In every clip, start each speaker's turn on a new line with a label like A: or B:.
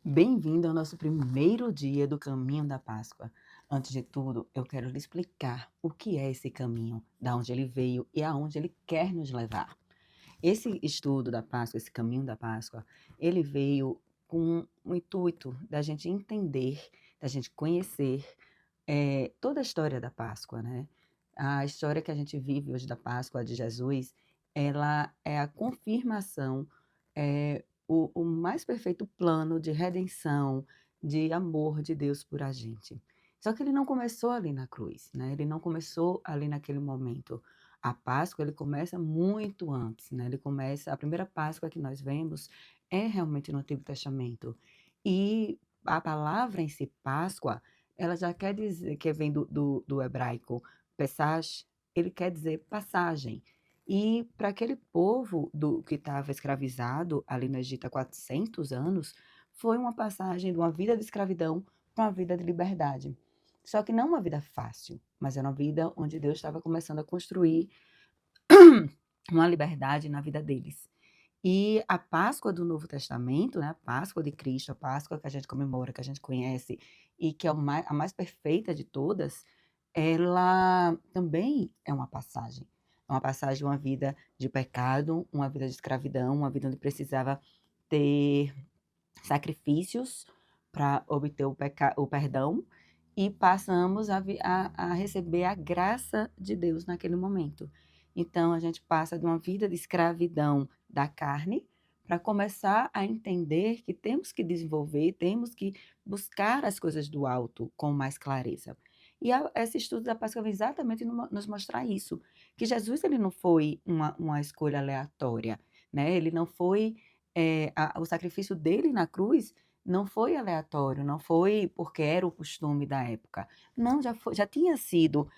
A: Bem-vindo ao nosso primeiro dia do caminho da Páscoa. Antes de tudo, eu quero lhe explicar o que é esse caminho, da onde ele veio e aonde ele quer nos levar. Esse estudo da Páscoa, esse caminho da Páscoa, ele veio com o intuito da gente entender, da gente conhecer toda a história da Páscoa, né? A história que a gente vive hoje da Páscoa de Jesus, ela é a confirmação, o mais perfeito plano de redenção, de amor de Deus por a gente. Só que ele não começou ali na cruz, né? Ele não começou ali naquele momento. A Páscoa, ele começa muito antes, né? Ele começa, a primeira Páscoa que nós vemos é realmente no Antigo Testamento. E a palavra em si, Páscoa, ela já quer dizer, que vem do hebraico Pesach, ele quer dizer passagem. E para aquele povo que estava escravizado ali no Egito há 400 anos, foi uma passagem de uma vida de escravidão para uma vida de liberdade. Só que não uma vida fácil, mas era uma vida onde Deus estava começando a construir uma liberdade na vida deles. E a Páscoa do Novo Testamento, né, a Páscoa de Cristo, a Páscoa que a gente comemora, que a gente conhece, e que é a mais perfeita de todas, ela também é uma passagem. É uma passagem de uma vida de pecado, uma vida de escravidão, uma vida onde precisava ter sacrifícios para obter o perdão, e passamos a receber a graça de Deus naquele momento. Então, a gente passa de uma vida de escravidão da carne para começar a entender que temos que desenvolver, temos que buscar as coisas do alto com mais clareza. E esse estudo da Páscoa vem exatamente nos mostrar isso, que Jesus ele não foi uma escolha aleatória, né? Ele não foi, o sacrifício dele na cruz não foi aleatório, não foi porque era o costume da época. Não, já tinha sido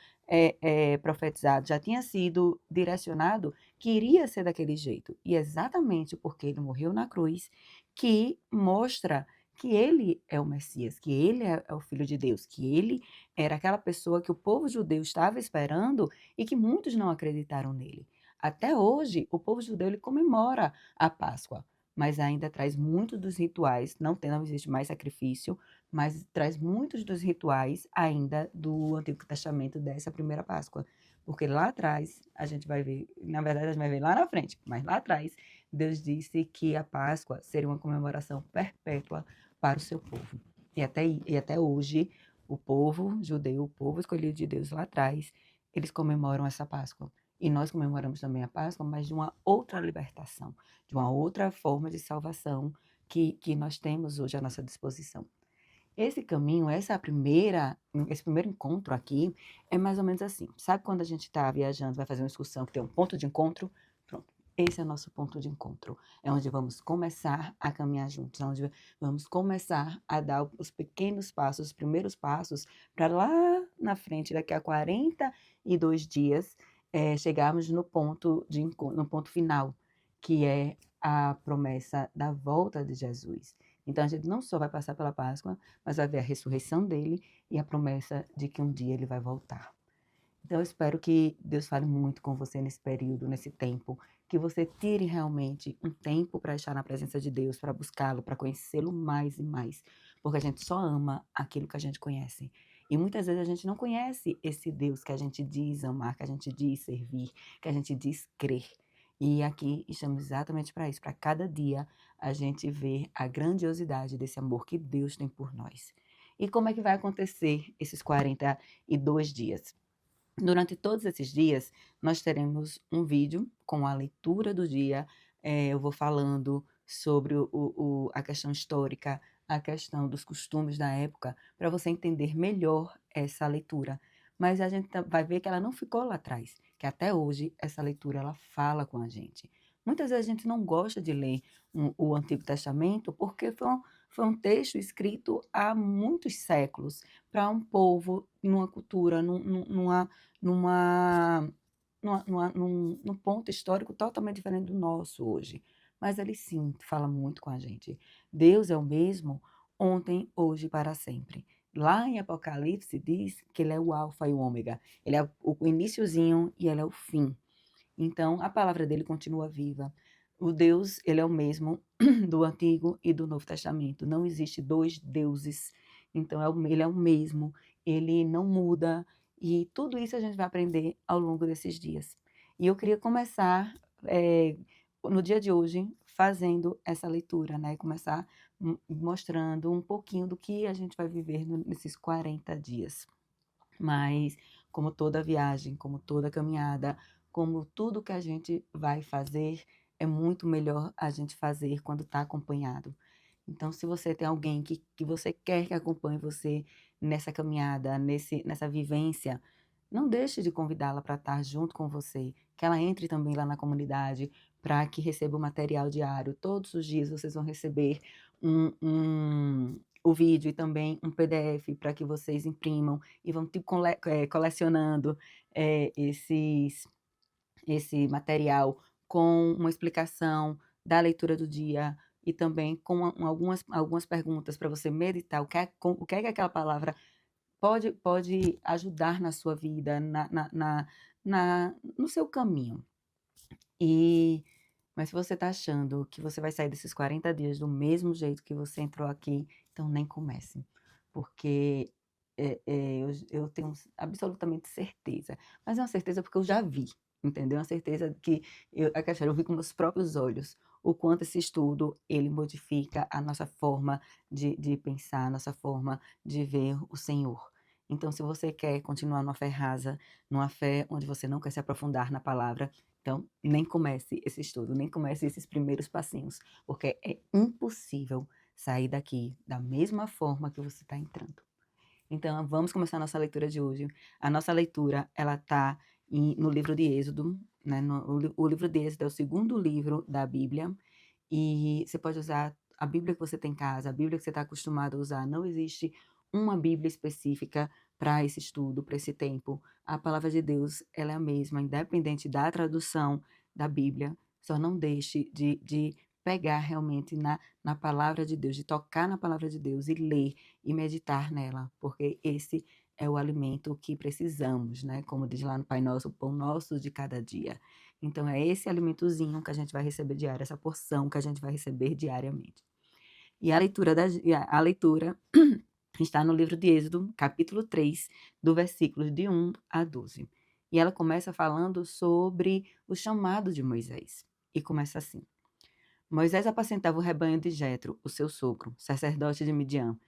A: profetizado, já tinha sido direcionado que iria ser daquele jeito. E exatamente porque ele morreu na cruz, que mostra que ele é o Messias, que ele é o Filho de Deus, que ele era aquela pessoa que o povo judeu estava esperando e que muitos não acreditaram nele. Até hoje, o povo judeu ele comemora a Páscoa, mas ainda traz muitos dos rituais, não existe mais sacrifício, mas traz muitos dos rituais ainda do Antigo Testamento dessa primeira Páscoa. Porque lá atrás, a gente vai ver, na verdade a gente vai ver lá na frente, mas lá atrás, Deus disse que a Páscoa seria uma comemoração perpétua para o seu povo. E até hoje, o povo judeu, o povo escolhido de Deus lá atrás, eles comemoram essa Páscoa. E nós comemoramos também a Páscoa, mas de uma outra libertação, de uma outra forma de salvação que nós temos hoje à nossa disposição. Esse caminho, esse primeiro encontro aqui, é mais ou menos assim. Sabe quando a gente está viajando, vai fazer uma excursão que tem um ponto de encontro? Pronto. Esse é o nosso ponto de encontro. É onde vamos começar a caminhar juntos, é onde vamos começar a dar os pequenos passos, os primeiros passos, para lá na frente, daqui a 42 dias, chegarmos no ponto final, que é a promessa da volta de Jesus. Então, a gente não só vai passar pela Páscoa, mas vai ver a ressurreição dele e a promessa de que um dia ele vai voltar. Então, eu espero que Deus fale muito com você nesse período, nesse tempo, que você tire realmente um tempo para estar na presença de Deus, para buscá-lo, para conhecê-lo mais e mais, porque a gente só ama aquilo que a gente conhece. E muitas vezes a gente não conhece esse Deus que a gente diz amar, que a gente diz servir, que a gente diz crer. E aqui estamos exatamente para isso, para cada dia a gente ver a grandiosidade desse amor que Deus tem por nós. E como é que vai acontecer esses 42 dias? Durante todos esses dias, nós teremos um vídeo com a leitura do dia. Eu vou falando sobre a questão histórica, a questão dos costumes da época, para você entender melhor essa leitura. Mas a gente vai ver que ela não ficou lá atrás, que até hoje essa leitura ela fala com a gente. Muitas vezes a gente não gosta de ler o Antigo Testamento porque foi um texto escrito há muitos séculos para um povo, numa cultura, numa, num ponto histórico totalmente diferente do nosso hoje. Mas ele sim fala muito com a gente. Deus é o mesmo ontem, hoje e para sempre. Lá em Apocalipse diz que ele é o alfa e o ômega. Ele é o iniciozinho e ele é o fim. Então, a palavra dele continua viva. O Deus, ele é o mesmo do Antigo e do Novo Testamento. Não existe 2 deuses. Então ele é o mesmo, ele não muda, e tudo isso a gente vai aprender ao longo desses dias. E eu queria começar, no dia de hoje, fazendo essa leitura, né, começar mostrando um pouquinho do que a gente vai viver nesses 40 dias. Mas, como toda viagem, como toda caminhada, como tudo que a gente vai fazer, é muito melhor a gente fazer quando está acompanhado. Então, se você tem alguém que você quer que acompanhe você nessa caminhada, nessa vivência, não deixe de convidá-la para estar junto com você, que ela entre também lá na comunidade, para que receba o material diário. Todos os dias vocês vão receber o vídeo e também um PDF para que vocês imprimam e vão tipo, colecionando esse material com uma explicação da leitura do dia e também com algumas perguntas para você meditar o que é que aquela palavra pode ajudar na sua vida, no seu caminho. Mas se você está achando que você vai sair desses 40 dias do mesmo jeito que você entrou aqui, então nem comece. Porque eu tenho absolutamente certeza. Mas é uma certeza porque eu já vi, entendeu? É uma certeza que eu vi com meus próprios olhos o quanto esse estudo ele modifica a nossa forma de pensar, a nossa forma de ver o Senhor. Então, se você quer continuar numa fé rasa, numa fé onde você não quer se aprofundar na palavra, então nem comece esse estudo, nem comece esses primeiros passinhos, porque é impossível sair daqui da mesma forma que você está entrando. Então, vamos começar a nossa leitura de hoje. A nossa leitura, ela está no livro de Êxodo, né? O livro de Êxodo é o segundo livro da Bíblia, e você pode usar a Bíblia que você tem em casa, a Bíblia que você está acostumado a usar. Não existe uma Bíblia específica para esse estudo, para esse tempo. A palavra de Deus, ela é a mesma, independente da tradução da Bíblia. Só não deixe de pegar realmente na palavra de Deus, de tocar na palavra de Deus e ler e meditar nela, porque esse é o alimento que precisamos, né? Como diz lá no Pai Nosso, o pão nosso de cada dia. Então, é esse alimentozinho que a gente vai receber diário, essa porção que a gente vai receber diariamente. E a leitura está no livro de Êxodo, capítulo 3, do versículo de 1 a 12. E ela começa falando sobre o chamado de Moisés. E começa assim: Moisés apacentava o rebanho de Jetro, o seu sogro, sacerdote de Midian,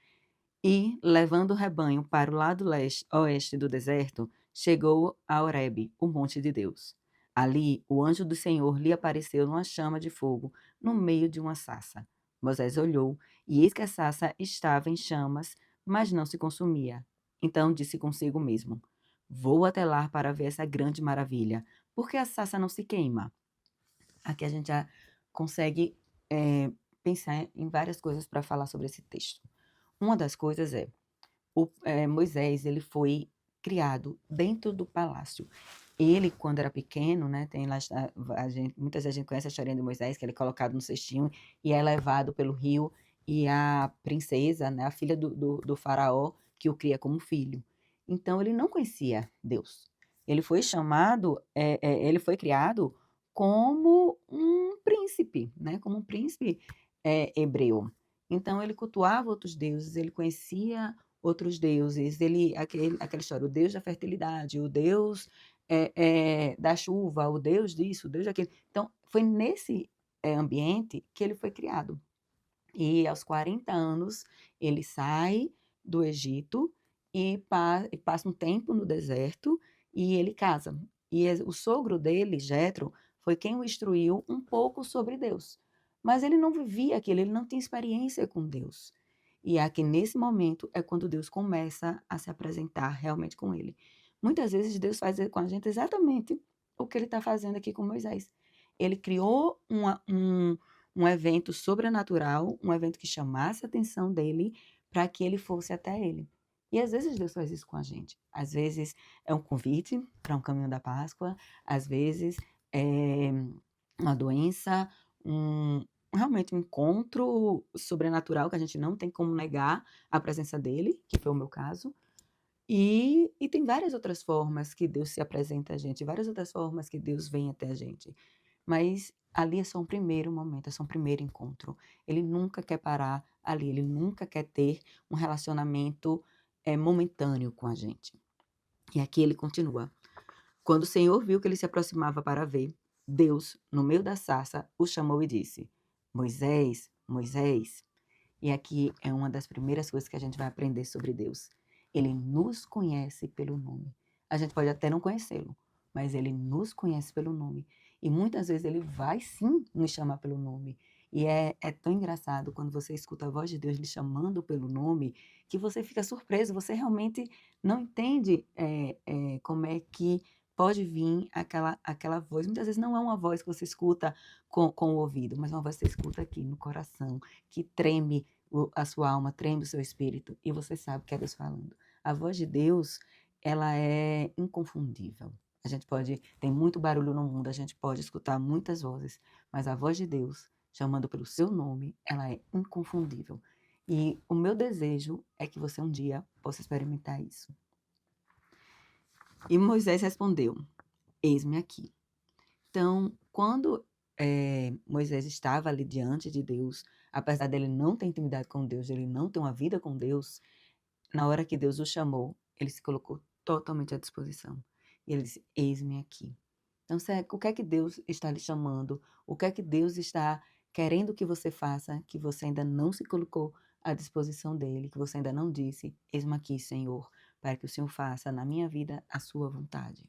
A: e, levando o rebanho para o lado oeste do deserto, chegou a Horebe, o monte de Deus. Ali, o anjo do Senhor lhe apareceu numa chama de fogo, no meio de uma sarça. Moisés olhou, e eis que a sarça estava em chamas, mas não se consumia. Então disse consigo mesmo: Vou até lá para ver essa grande maravilha, porque a sarça não se queima. Aqui a gente já consegue pensar em várias coisas para falar sobre esse texto. Uma das coisas Moisés, ele foi criado dentro do palácio. Ele, quando era pequeno, né, tem lá, muitas vezes a gente conhece a história de Moisés, que ele é colocado no cestinho e é levado pelo rio, e a princesa, né, a filha do faraó, que o cria como filho. Então, ele não conhecia Deus. Ele foi chamado, ele foi criado como um príncipe, né, como um príncipe hebreu. Então, ele cultuava outros deuses, ele conhecia outros deuses, aquela história, o deus da fertilidade, o deus da chuva, o deus disso, o deus daquilo. Então, foi nesse ambiente que ele foi criado. E aos 40 anos, ele sai do Egito e passa um tempo no deserto e ele casa. E o sogro dele, Jetro, foi quem o instruiu um pouco sobre Deus. Mas ele não vivia aquilo, ele não tinha experiência com Deus. E aqui nesse momento é quando Deus começa a se apresentar realmente com ele. Muitas vezes Deus faz com a gente exatamente o que ele está fazendo aqui com Moisés. Ele criou um evento sobrenatural, um evento que chamasse a atenção dele para que ele fosse até ele. E às vezes Deus faz isso com a gente. Às vezes é um convite para um caminho da Páscoa, às vezes é uma doença, realmente um encontro sobrenatural que a gente não tem como negar a presença dele, que foi o meu caso. E tem várias outras formas que Deus se apresenta a gente, várias outras formas que Deus vem até a gente. mas ali é só um primeiro momento, é só um primeiro encontro. Ele nunca quer parar ali, ele nunca quer ter um relacionamento momentâneo com a gente. E aqui ele continua. Quando o Senhor viu que ele se aproximava para ver, Deus, no meio da sarça, o chamou e disse: Moisés, Moisés. E aqui é uma das primeiras coisas que a gente vai aprender sobre Deus. Ele nos conhece pelo nome. A gente pode até não conhecê-lo, mas ele nos conhece pelo nome. E muitas vezes ele vai sim nos chamar pelo nome. E é tão engraçado quando você escuta a voz de Deus lhe chamando pelo nome, que você fica surpreso, você realmente não entende como é que pode vir aquela voz. Muitas vezes não é uma voz que você escuta com o ouvido, mas uma voz que você escuta aqui no coração, que treme a sua alma, treme o seu espírito, e você sabe que é Deus falando. A voz de Deus, ela é inconfundível. A gente pode, tem muito barulho no mundo, a gente pode escutar muitas vozes, mas a voz de Deus, chamando pelo seu nome, ela é inconfundível. E o meu desejo é que você um dia possa experimentar isso. E Moisés respondeu: Eis-me aqui. Então, quando Moisés estava ali diante de Deus, apesar dele não ter intimidade com Deus, ele não ter uma vida com Deus, na hora que Deus o chamou, ele se colocou totalmente à disposição. E ele disse: Eis-me aqui. Então, o que é que Deus está lhe chamando? O que é que Deus está querendo que você faça, que você ainda não se colocou à disposição dele, que você ainda não disse: Eis-me aqui, Senhor, para que o Senhor faça na minha vida a sua vontade.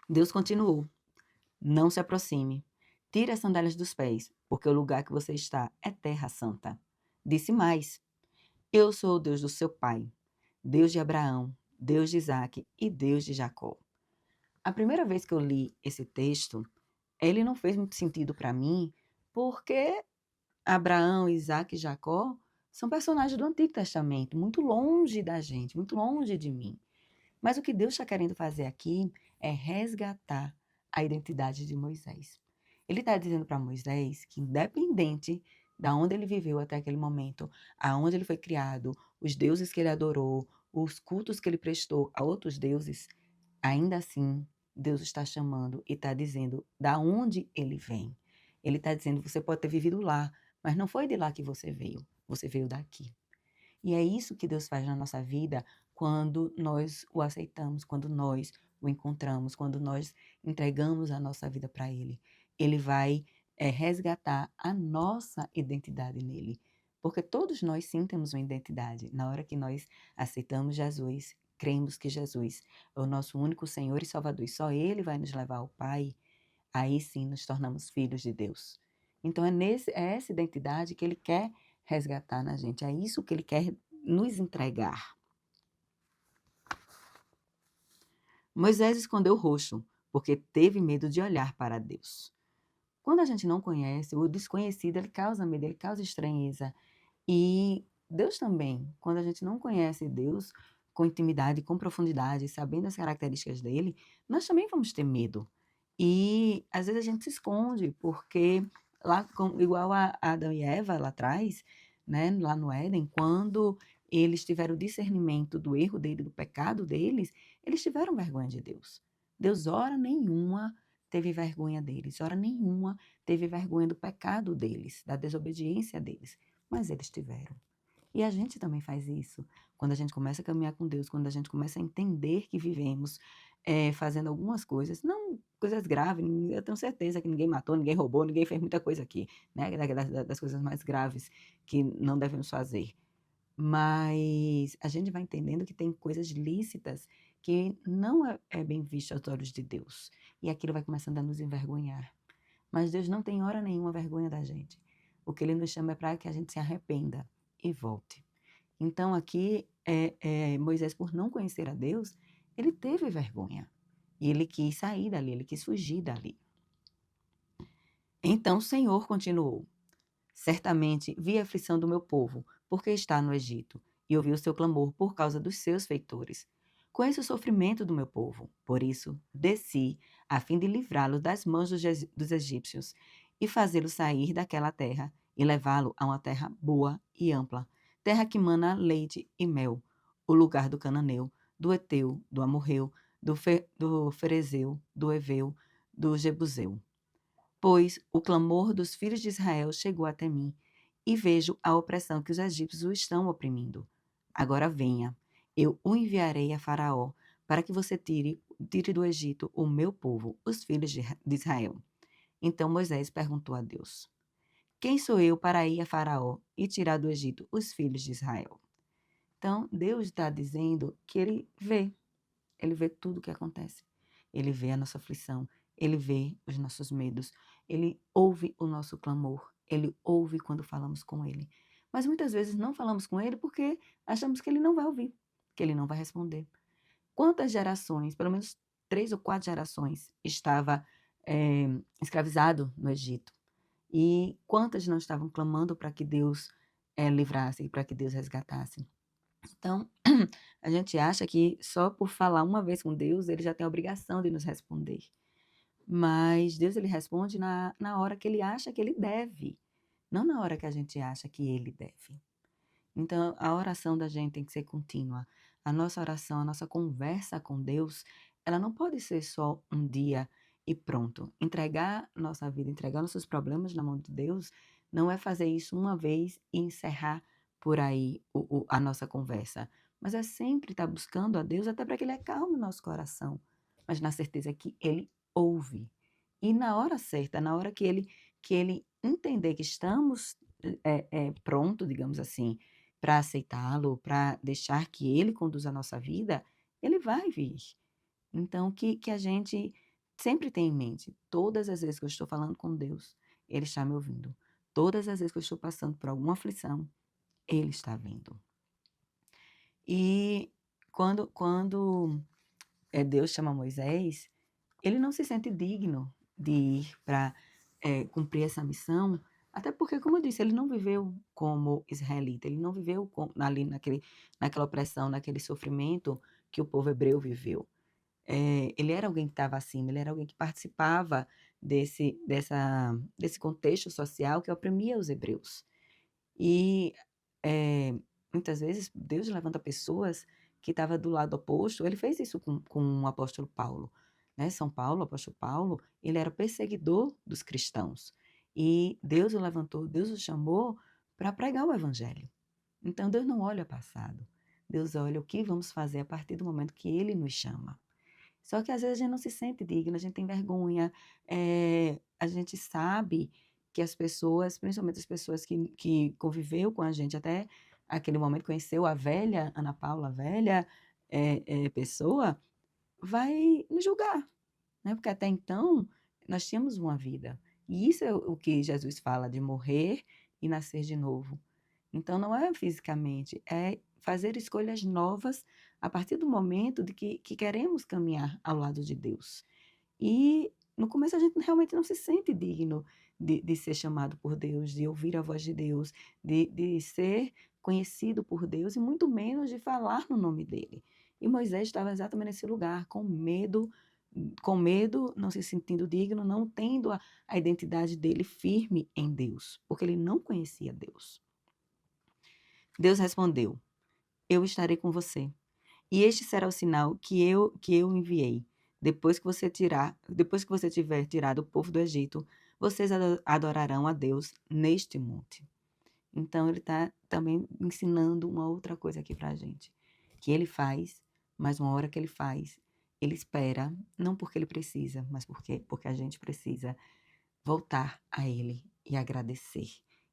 A: Deus continuou: Não se aproxime. Tire as sandálias dos pés, porque o lugar que você está é terra santa. Disse mais: Eu sou o Deus do seu pai, Deus de Abraão, Deus de Isaque e Deus de Jacó. A primeira vez que eu li esse texto, ele não fez muito sentido para mim, porque Abraão, Isaque e Jacó são personagens do Antigo Testamento, muito longe da gente, muito longe de mim. Mas o que Deus está querendo fazer aqui é resgatar a identidade de Moisés. Ele está dizendo para Moisés que, independente da onde ele viveu até aquele momento, aonde ele foi criado, os deuses que ele adorou, os cultos que ele prestou a outros deuses, ainda assim, Deus está chamando e está dizendo da onde ele vem. Ele está dizendo: você pode ter vivido lá, mas não foi de lá que você veio daqui. E é isso que Deus faz na nossa vida quando nós o aceitamos, quando nós o encontramos, quando nós entregamos a nossa vida para Ele. Ele vai resgatar a nossa identidade nele. Porque todos nós sim temos uma identidade. Na hora que nós aceitamos Jesus, cremos que Jesus é o nosso único Senhor e Salvador, e só Ele vai nos levar ao Pai, aí sim nos tornamos filhos de Deus. Então é essa identidade que Ele quer resgatar na gente. É isso que ele quer nos entregar. Moisés escondeu o rosto, porque teve medo de olhar para Deus. Quando a gente não conhece, o desconhecido, ele causa medo, ele causa estranheza. E Deus também, quando a gente não conhece Deus com intimidade, com profundidade, sabendo as características dele, nós também vamos ter medo. E às vezes a gente se esconde, porque lá, igual a Adão e Eva lá atrás, né, lá no Éden, quando eles tiveram o discernimento do erro dele, do pecado deles, eles tiveram vergonha de Deus. Deus, hora nenhuma, teve vergonha deles, hora nenhuma teve vergonha do pecado deles, da desobediência deles, mas eles tiveram. E a gente também faz isso. Quando a gente começa a caminhar com Deus, quando a gente começa a entender que vivemos fazendo algumas coisas, não coisas graves, eu tenho certeza que ninguém matou, ninguém roubou, ninguém fez muita coisa aqui, né? Das coisas mais graves que não devemos fazer. Mas a gente vai entendendo que tem coisas lícitas que não é bem visto aos olhos de Deus. E aquilo vai começando a nos envergonhar. Mas Deus não tem hora nenhuma vergonha da gente. O que Ele nos chama é para que a gente se arrependa e volte. Então aqui, Moisés, por não conhecer a Deus, ele teve vergonha. E ele quis sair dali, ele quis fugir dali. Então o Senhor continuou: Certamente vi a aflição do meu povo, porque está no Egito, e ouvi o seu clamor por causa dos seus feitores. Conheço o sofrimento do meu povo, por isso desci, a fim de livrá-lo das mãos dos egípcios, e fazê-lo sair daquela terra, e levá-lo a uma terra boa e ampla, terra que mana leite e mel, o lugar do cananeu, do Eteu, do Amorreu, do Ferezeu, do Eveu, do Jebuseu. Pois o clamor dos filhos de Israel chegou até mim, e vejo a opressão que os egípcios o estão oprimindo. Agora venha, eu o enviarei a Faraó, para que você tire do Egito o meu povo, os filhos de Israel. Então Moisés perguntou a Deus: Quem sou eu para ir a Faraó e tirar do Egito os filhos de Israel? Então Deus está dizendo que ele vê tudo o que acontece. Ele vê a nossa aflição, ele vê os nossos medos, ele ouve o nosso clamor, ele ouve quando falamos com ele. Mas muitas vezes não falamos com ele porque achamos que ele não vai ouvir, que ele não vai responder. Quantas gerações, pelo menos 3 ou 4 gerações, estava escravizado no Egito? E quantas não estavam clamando para que Deus livrasse, para que Deus resgatasse? Então, a gente acha que só por falar uma vez com Deus, ele já tem a obrigação de nos responder. Mas Deus, ele responde na hora que ele acha que ele deve, não na hora que a gente acha que ele deve. Então, a oração da gente tem que ser contínua. A nossa oração, a nossa conversa com Deus, ela não pode ser só um dia e pronto. Entregar nossa vida, entregar nossos problemas na mão de Deus, não é fazer isso uma vez e encerrar por aí a nossa conversa. Mas é sempre estar buscando a Deus até para que Ele acalme o nosso coração. Mas na certeza que Ele ouve. E na hora certa, na hora que ele entender que estamos pronto, digamos assim, para aceitá-lo, para deixar que ele conduza a nossa vida, ele vai vir. Então, que a gente sempre tenha em mente, todas as vezes que eu estou falando com Deus, ele está me ouvindo. Todas as vezes que eu estou passando por alguma aflição, ele está vindo. E quando Deus chama Moisés, ele não se sente digno de ir para cumprir essa missão, até porque, como eu disse, ele não viveu como israelita, ele não viveu ali naquela opressão, naquele sofrimento que o povo hebreu viveu. Ele era alguém que estava acima, ele era alguém que participava desse contexto social que oprimia os hebreus. E muitas vezes Deus levanta pessoas que estavam do lado oposto. Ele fez isso com o apóstolo Paulo. Né? São Paulo, o apóstolo Paulo, ele era perseguidor dos cristãos. E Deus o levantou, Deus o chamou para pregar o evangelho. Então Deus não olha o passado. Deus olha o que vamos fazer a partir do momento que Ele nos chama. Só que às vezes a gente não se sente digna, a gente tem vergonha, a gente sabe que as pessoas, principalmente as pessoas que conviveu com a gente até aquele momento, conheceu a velha Ana Paula, a velha pessoa, vai nos julgar, né? Porque até então nós tínhamos uma vida. E isso é o que Jesus fala de morrer e nascer de novo. Então não é fisicamente, é fazer escolhas novas a partir do momento de que queremos caminhar ao lado de Deus. E no começo a gente realmente não se sente digno de ser chamado por Deus, de ouvir a voz de Deus, de ser conhecido por Deus e muito menos de falar no nome dele. E Moisés estava exatamente nesse lugar, com medo, não se sentindo digno, não tendo a identidade dele firme em Deus, porque ele não conhecia Deus. Deus respondeu: Eu estarei com você. E este será o sinal que eu enviei. Depois que você tiver tirado o povo do Egito, vocês adorarão a Deus neste monte. Então ele está também ensinando uma outra coisa aqui para a gente, que ele faz, mas uma hora que ele faz, ele espera, não porque ele precisa, mas porque a gente precisa voltar a ele e agradecer,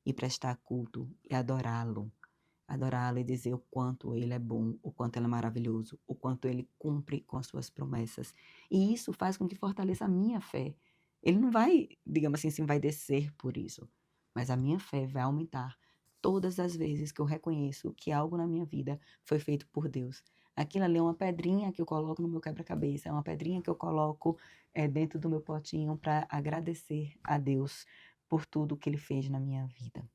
A: e prestar culto e adorá-lo e dizer o quanto ele é bom, o quanto ele é maravilhoso, o quanto ele cumpre com as suas promessas. E isso faz com que fortaleça a minha fé. Ele não vai, digamos assim, vai descer por isso, mas a minha fé vai aumentar todas as vezes que eu reconheço que algo na minha vida foi feito por Deus. Aquilo ali é uma pedrinha que eu coloco no meu quebra-cabeça, é uma pedrinha que eu coloco dentro do meu potinho para agradecer a Deus por tudo que Ele fez na minha vida.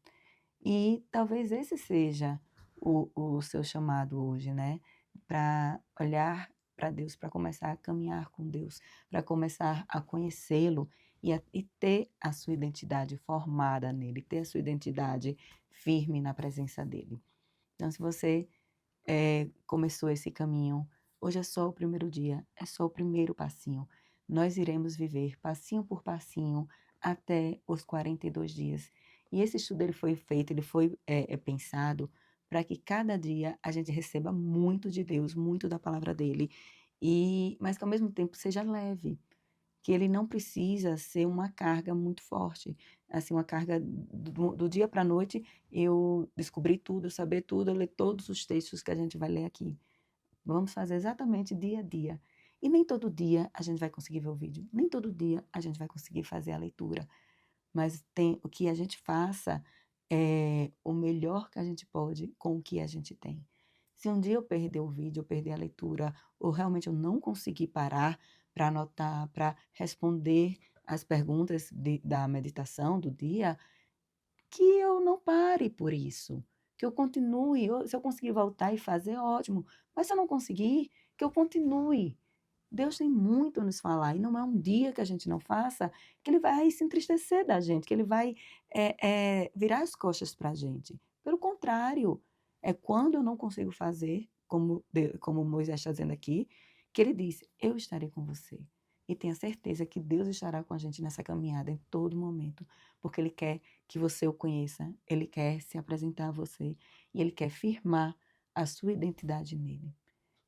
A: E talvez esse seja o seu chamado hoje, né? Para olhar para Deus, para começar a caminhar com Deus, para começar a conhecê-lo e ter a sua identidade formada nele, ter a sua identidade firme na presença dele. Então, se você começou esse caminho, hoje é só o primeiro dia, é só o primeiro passinho. nós iremos viver passinho por passinho até os 42 dias. E esse estudo ele foi feito, ele foi pensado para que cada dia a gente receba muito de Deus, muito da palavra dele, mas que ao mesmo tempo seja leve, que ele não precisa ser uma carga muito forte, assim, uma carga do dia para a noite, eu descobrir tudo, eu saber tudo, eu ler todos os textos que a gente vai ler aqui. Vamos fazer exatamente dia a dia. E nem todo dia a gente vai conseguir ver o vídeo, nem todo dia a gente vai conseguir fazer a leitura, mas tem o que a gente faça é o melhor que a gente pode com o que a gente tem. Se um dia eu perder o vídeo, eu perder a leitura, ou realmente eu não conseguir parar para anotar, para responder as perguntas da meditação do dia, que eu não pare por isso, que eu continue. Se eu conseguir voltar e fazer, ótimo. Mas se eu não conseguir, que eu continue. Deus tem muito a nos falar, e não é um dia que a gente não faça que ele vai se entristecer da gente, que ele vai virar as costas para a gente. Pelo contrário, é quando eu não consigo fazer, como Moisés está dizendo aqui, que ele disse: Eu estarei com você. E tenha certeza que Deus estará com a gente nessa caminhada em todo momento, porque Ele quer que você o conheça, Ele quer se apresentar a você e Ele quer firmar a sua identidade nele.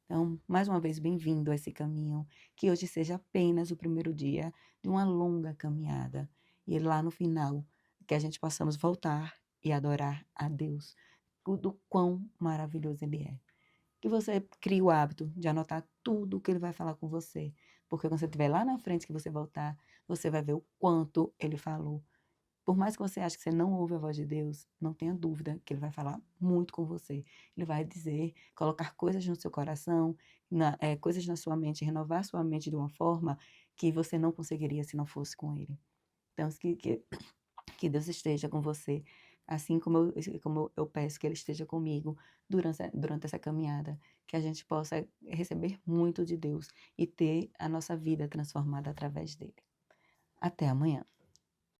A: Então, mais uma vez, bem-vindo a esse caminho, que hoje seja apenas o primeiro dia de uma longa caminhada. E lá no final, que a gente possamos voltar e adorar a Deus, do quão maravilhoso Ele é. Que você crie o hábito de anotar tudo o que Ele vai falar com você, porque quando você estiver lá na frente, que você voltar, você vai ver o quanto Ele falou. Por mais que você ache que você não ouve a voz de Deus, não tenha dúvida que Ele vai falar muito com você. Ele vai dizer, colocar coisas no seu coração, coisas na sua mente, renovar sua mente de uma forma que você não conseguiria se não fosse com Ele. Então, que Deus esteja com você, assim como eu peço que Ele esteja comigo durante essa caminhada, que a gente possa receber muito de Deus e ter a nossa vida transformada através dele. Até amanhã.